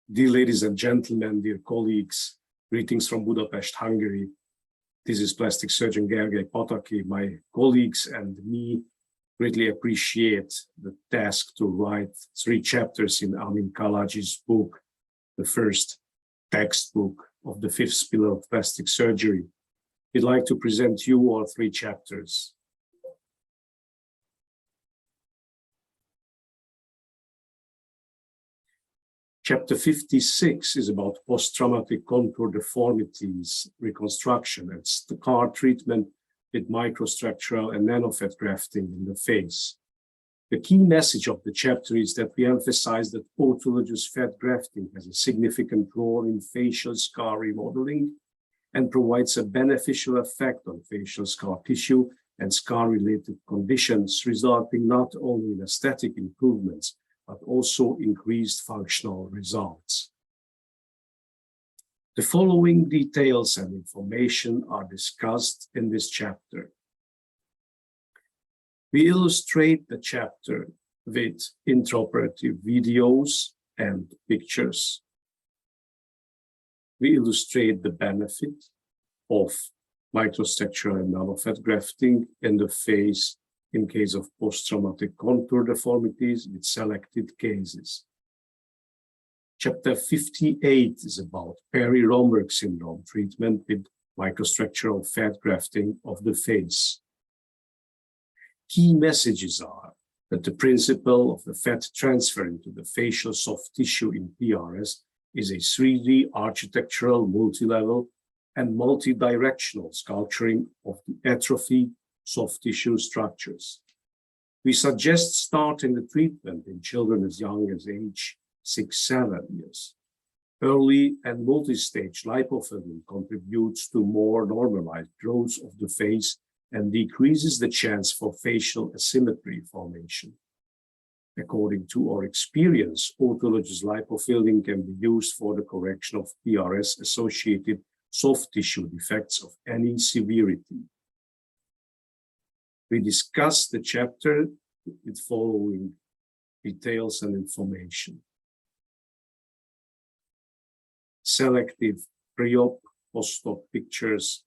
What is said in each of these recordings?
Dear ladies and gentlemen, dear colleagues, greetings from Budapest, Hungary. This is plastic surgeon Gergely Pataki. My colleagues and me greatly appreciate the task to write 3 chapters in Amin Kalaji's book, the first textbook of the 5th pillar of plastic surgery. We'd like to present you all 3 chapters. Chapter 56 is about post-traumatic contour deformities, reconstruction, and scar treatment with microstructural and nanofat grafting in the face. The key message of the chapter is that we emphasize that autologous fat grafting has a significant role in facial scar remodeling and provides a beneficial effect on facial scar tissue and scar-related conditions, resulting not only in aesthetic improvements, but also increased functional results. The following details and information are discussed in this chapter. We illustrate the chapter with intraoperative videos and pictures. We illustrate the benefit of microstructural and nanofat grafting in the face in case of post-traumatic contour deformities with selected cases. Chapter 58 is about Perry-Romberg syndrome treatment with microstructural fat grafting of the face. Key messages are that the principle of the fat transfer into the facial soft tissue in PRS is a 3D architectural, multi-level, and multi-directional sculpturing of the atrophy soft tissue structures. We suggest starting the treatment in children as young as age 6-7 years. Early and multi-stage lipofilling contributes to more normalized growth of the face and decreases the chance for facial asymmetry formation. According to our experience, autologous lipofilling can be used for the correction of PRS-associated soft tissue defects of any severity. We discuss the chapter with following details and information. Selective pre-op, post-op pictures,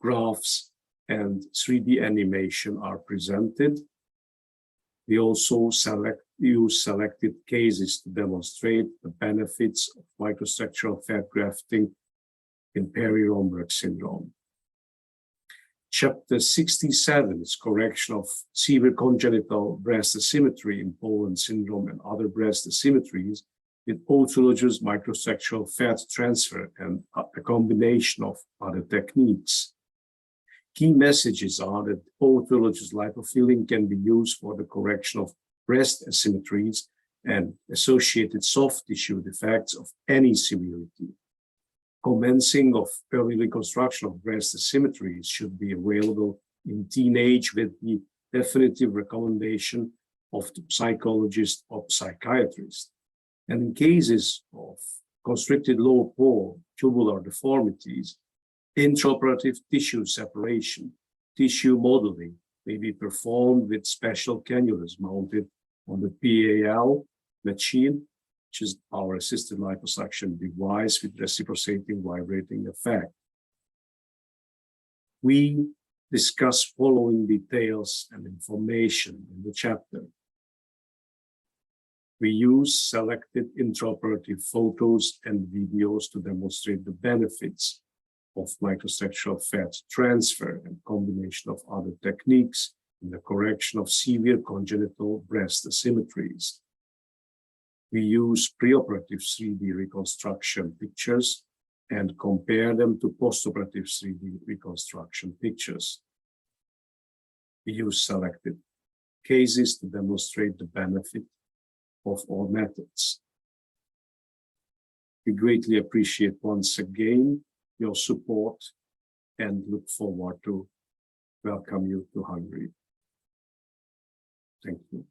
graphs, and 3D animation are presented. We also use selected cases to demonstrate the benefits of microstructural fat grafting in Perry-Romberg syndrome. Chapter 67 is correction of severe congenital breast asymmetry in Poland syndrome and other breast asymmetries with autologous microstructural fat transfer and a combination of other techniques. Key messages are that autologous lipofilling can be used for the correction of breast asymmetries and associated soft tissue defects of any severity. Commencing of early reconstruction of breast asymmetries should be available in teenage with the definitive recommendation of the psychologist or psychiatrist. And in cases of constricted lower pole tubular deformities, intraoperative tissue separation, tissue modeling may be performed with special cannulas mounted on the PAL machine, which is our assisted liposuction device with reciprocating vibrating effect. We discuss following details and information in the chapter. We use selected intraoperative photos and videos to demonstrate the benefits of microstructural fat transfer and combination of other techniques in the correction of severe congenital breast asymmetries. We use preoperative 3D reconstruction pictures and compare them to postoperative 3D reconstruction pictures. We use selected cases to demonstrate the benefit of all methods. We greatly appreciate once again your support and look forward to welcome you to Hungary. Thank you.